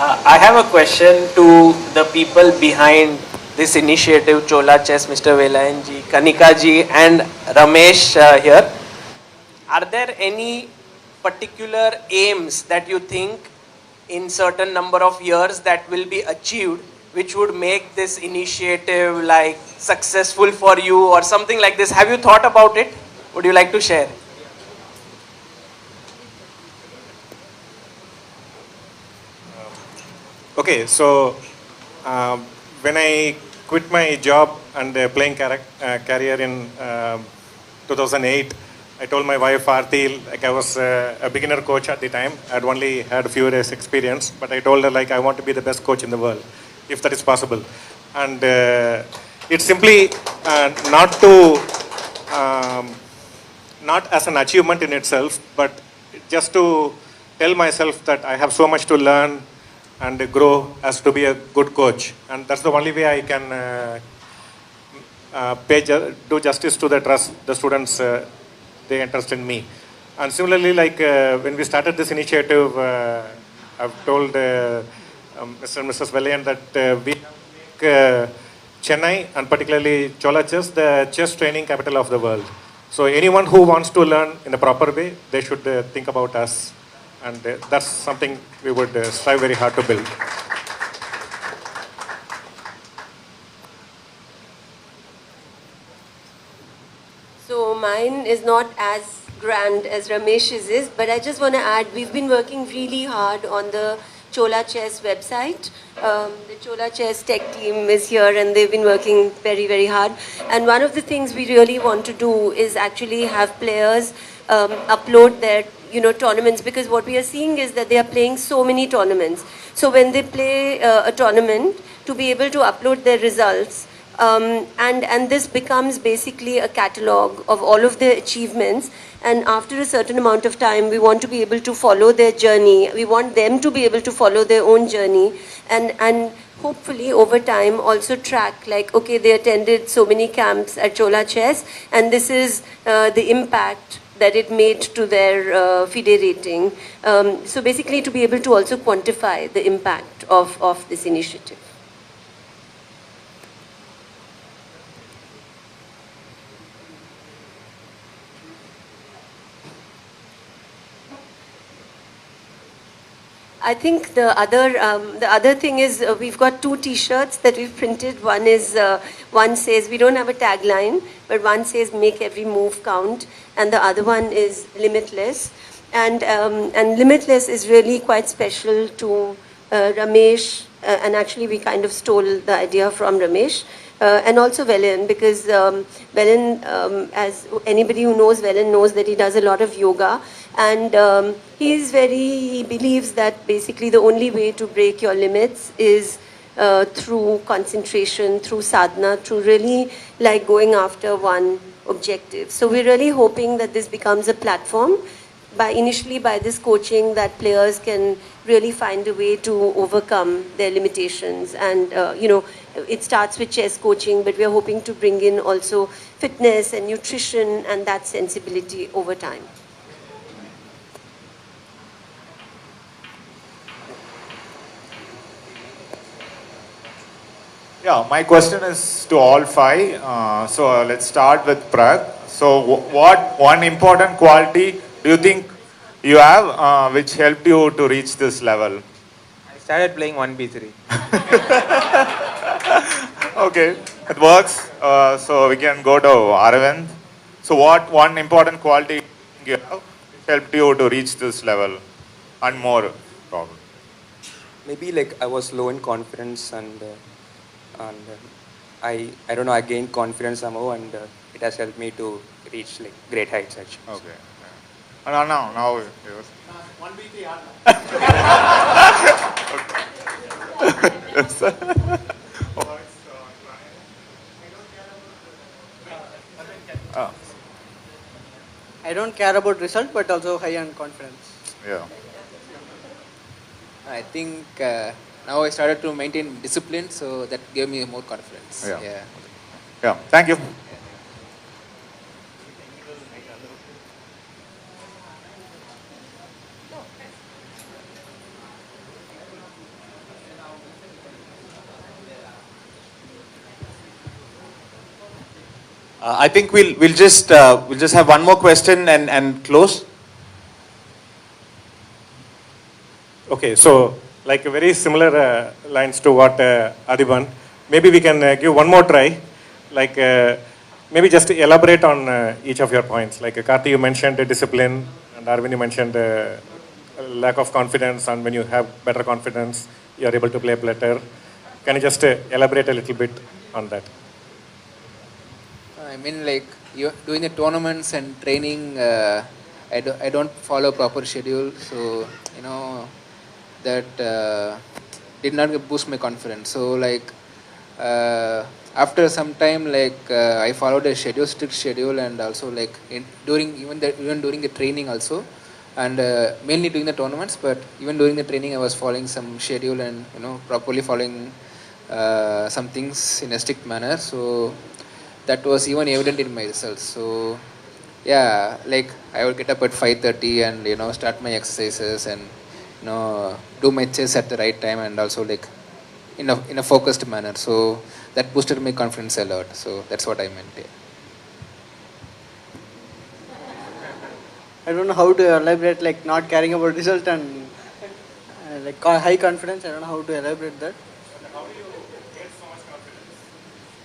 I have a question to the people behind this initiative, Chola Chess, Mr. Velayan ji, Kanika ji, and Ramesh here. Are there any particular aims that you think in certain number of years that will be achieved, which would make this initiative like successful for you or something like this? Have you thought about it? Would you like to share? Okay, so when I quit my job and playing career in 2008, I told my wife Aarti, like I was a beginner coach at the time. I'd only had a few days experience, but I told her like I want to be the best coach in the world, if that is possible. And it's simply not to, not as an achievement in itself, but just to tell myself that I have so much to learn and grow as to be a good coach. And that's the only way I can do justice to the trust the students they entrust in me. And similarly, like when we started this initiative, I've told Mr. and Mrs. Velayan that we make Chennai and particularly Chola Chess the chess training capital of the world. So anyone who wants to learn in a proper way, they should think about us. And that's something we would strive very hard to build. So mine is not as grand as Ramesh's is, but I just want to add, we've been working really hard on the Chola Chess website. The Chola Chess tech team is here and they've been working very, very hard. And one of the things we really want to do is actually have players upload their tournaments, because what we are seeing is that they are playing so many tournaments. So when they play a tournament, to be able to upload their results, and this becomes basically a catalog of all of their achievements. And after a certain amount of time, we want to be able to follow their journey. We want them to be able to follow their own journey, and hopefully over time also track, like, okay, they attended so many camps at Chola Chess, and this is the impact that it made to their FIDE rating. So basically to be able to also quantify the impact of this initiative. I think the other thing is we've got 2 T-shirts that we've printed. One says, we don't have a tagline, but one says "Make every move count," and the other one is "Limitless." And "Limitless" is really quite special to Ramesh, and actually we kind of stole the idea from Ramesh. And also Velayan, because Velayan, as anybody who knows Velayan knows that he does a lot of yoga, and he believes that basically the only way to break your limits is through concentration, through sadhana, through really like going after one objective. So we're really hoping that this becomes a platform initially by this coaching, that players can really find a way to overcome their limitations. And it starts with chess coaching, but we're hoping to bring in also fitness and nutrition and that sensibility over time. Yeah, my question is to all 5. So let's start with Prag. So what one important quality do you think you have which helped you to reach this level? I started playing 1b3. Okay, it works. So we can go to Aravind. So what one important quality you have which helped you to reach this level and more probably? Maybe like I was low in confidence, and I don't know, I gained confidence somehow, and it has helped me to reach like great heights actually. Okay. Now it was. 1v3 Yes. I don't care about result, but also high on confidence. Yeah. I think now I started to maintain discipline, so that gave me more confidence. Yeah. Yeah. Thank you. I think we'll just have one more question and close. Okay, so like very similar lines to what Adiban. Maybe we can give one more try. Like maybe just elaborate on each of your points. Like Karthi, you mentioned discipline, and Arvind, you mentioned lack of confidence, and when you have better confidence, you are able to play better. Can you just elaborate a little bit on that? I mean, like you doing the tournaments and training. I don't follow proper schedule, so you know that did not boost my confidence. So like after some time, like I followed a schedule, strict schedule, and also like during even during the training also, and mainly during the tournaments. But even during the training, I was following some schedule and properly following some things in a strict manner. So that was even evident in my results. So yeah, like I would get up at 5:30 and start my exercises and do my chess at the right time and also like in a focused manner. So that boosted my confidence a lot. So that's what I meant. Yeah. I don't know how to elaborate, like not caring about result and like high confidence. I don't know how to elaborate that.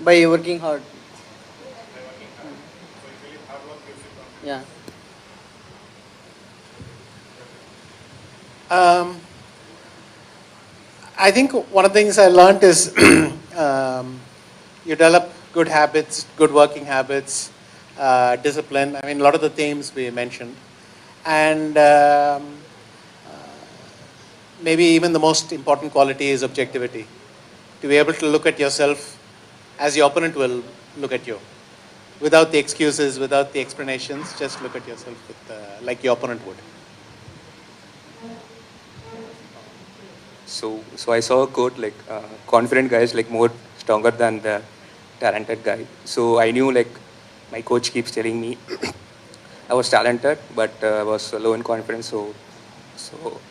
By working hard. Yeah. I think one of the things I learned is you develop good habits, good working habits, discipline. I mean, a lot of the themes we mentioned. And maybe even the most important quality is objectivity. To be able to look at yourself as the opponent will look at you. Without the excuses, without the explanations, just look at yourself with, like your opponent would. So I saw a quote like confident guy is like more stronger than the talented guy. So I knew like my coach keeps telling me I was talented, but I was low in confidence. So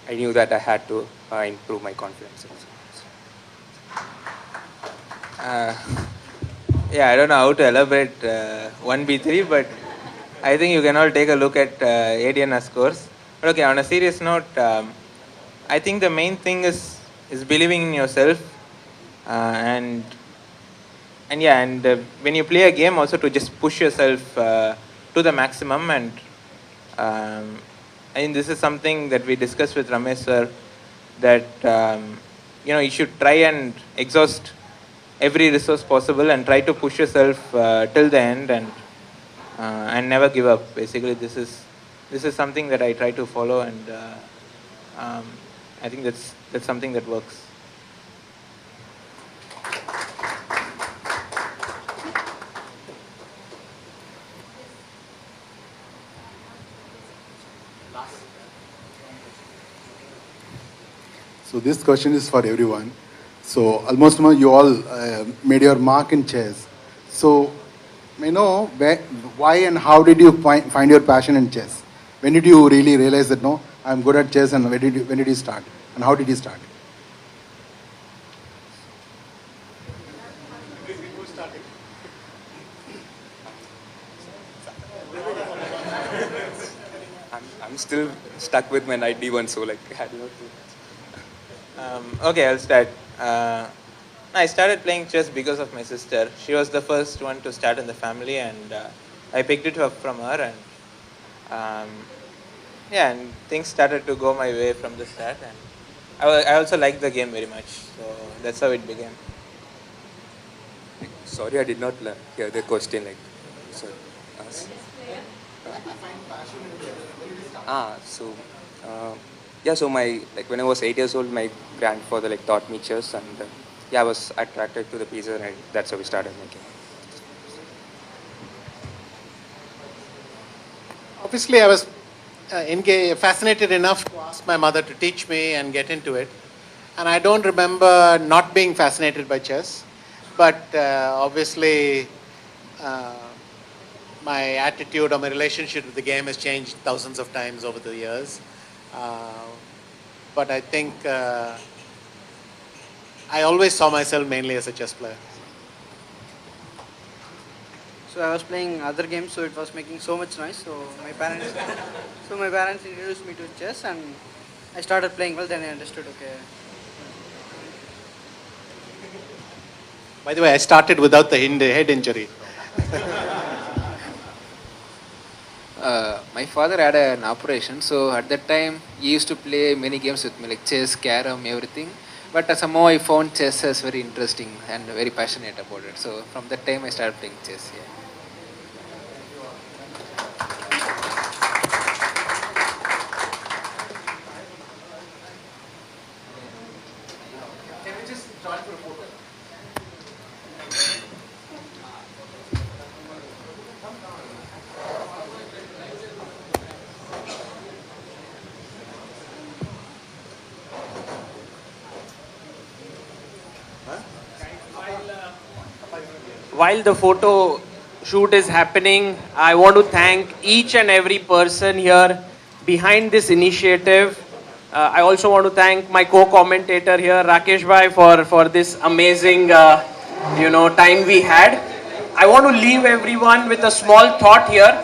I knew that I had to improve my confidence. Yeah, I don't know how to elaborate 1B3, but I think you can all take a look at ADNS scores. But okay, on a serious note, I think the main thing is believing in yourself, and when you play a game, also to just push yourself to the maximum. And I think this is something that we discussed with Ramesh sir, that you should try and exhaust every resource possible and try to push yourself till the end, and never give up. Basically, this is something that I try to follow, and I think that's something that works. So this question is for everyone. So almost you all made your mark in chess. So why and how did you find your passion in chess? When did you really realize that no, I'm good at chess, and when did you start? And how did you start? I'm still stuck with my knight d1, so like I don't know. Okay, I'll start. I started playing chess because of my sister. She was the first one to start in the family, and I picked it up from her, and and things started to go my way from the start. And I also liked the game very much, so that's how it began. Sorry, I did not hear the question. Like, sorry. So yeah, so when I was 8 years old, my grandfather like taught me chess, and I was attracted to the piece, and that's how we started making. Obviously, I was fascinated enough to ask my mother to teach me and get into it. And I don't remember not being fascinated by chess, but obviously my attitude or my relationship with the game has changed thousands of times over the years. But I think I always saw myself mainly as a chess player. So I was playing other games, so it was making so much noise. So my parents, introduced me to chess, and I started playing well. Then I understood. Okay. By the way, I started without the head injury. My father had an operation, so at that time he used to play many games with me, like chess, carom, everything. But somehow I found chess as very interesting and very passionate about it. So from that time I started playing chess. Yeah. While the photo shoot is happening, I want to thank each and every person here behind this initiative. I also want to thank my co-commentator here, Rakesh Bhai, for this amazing, time we had. I want to leave everyone with a small thought here.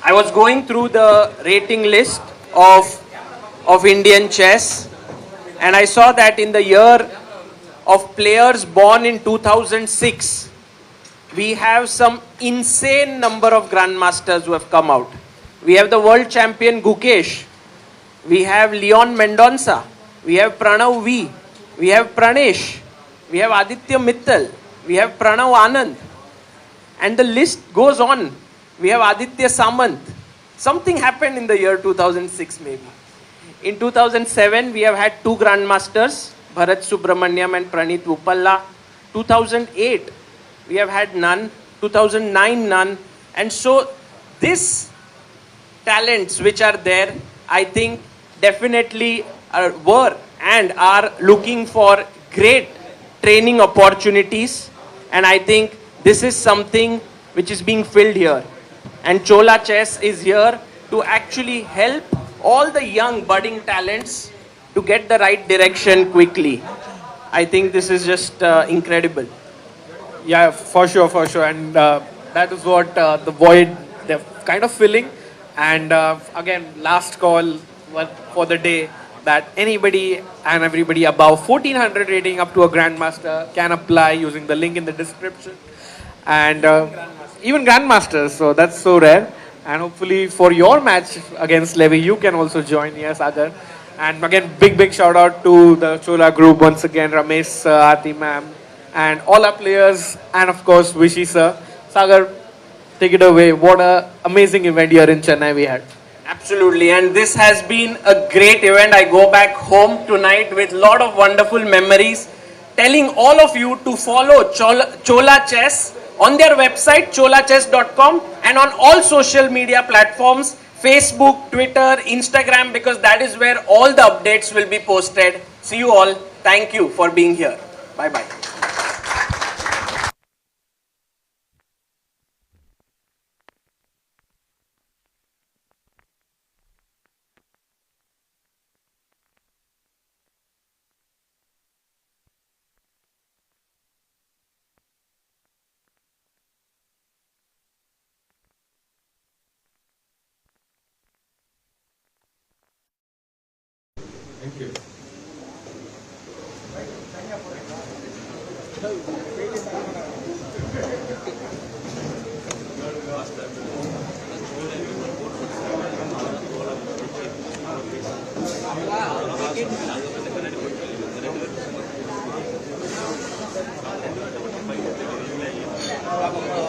I was going through the rating list of Indian chess, and I saw that in the year of players born in 2006, we have some insane number of grandmasters who have come out. We have the world champion Gukesh, we have Leon Mendonça, we have Pranav V, we have Pranesh, we have Aditya Mittal, we have Pranav Anand, and the list goes on. We have Aditya Samant. Something happened in the year 2006 maybe. In 2007, we have had two grandmasters, Bharat Subramaniam and Pranit Uppalla. 2008, we have had none. 2009, none. And so, these talents which are there, I think definitely were and are looking for great training opportunities. And I think this is something which is being filled here. And Chola Chess is here to actually help all the young budding talents to get the right direction quickly. I think this is just incredible. Yeah, for sure, for sure. And that is what the void they're kind of filling. And again, last call for the day that anybody and everybody above 1400 rating up to a grandmaster can apply using the link in the description. And even grandmasters, so that's so rare. And hopefully for your match against Levi, you can also join. Yes, Agar. And again, big shout out to the Chola group once again, Ramesh, Aarti ma'am, and all our players, and of course Vishy sir. Sagar, take it away. What an amazing event here in Chennai we had. Absolutely, and this has been a great event. I go back home tonight with a lot of wonderful memories, telling all of you to follow Chola Chess on their website, cholachess.com, and on all social media platforms, Facebook, Twitter, Instagram, because that is where all the updates will be posted. See you all. Thank you for being here. Bye-bye. Thank you. Thank you.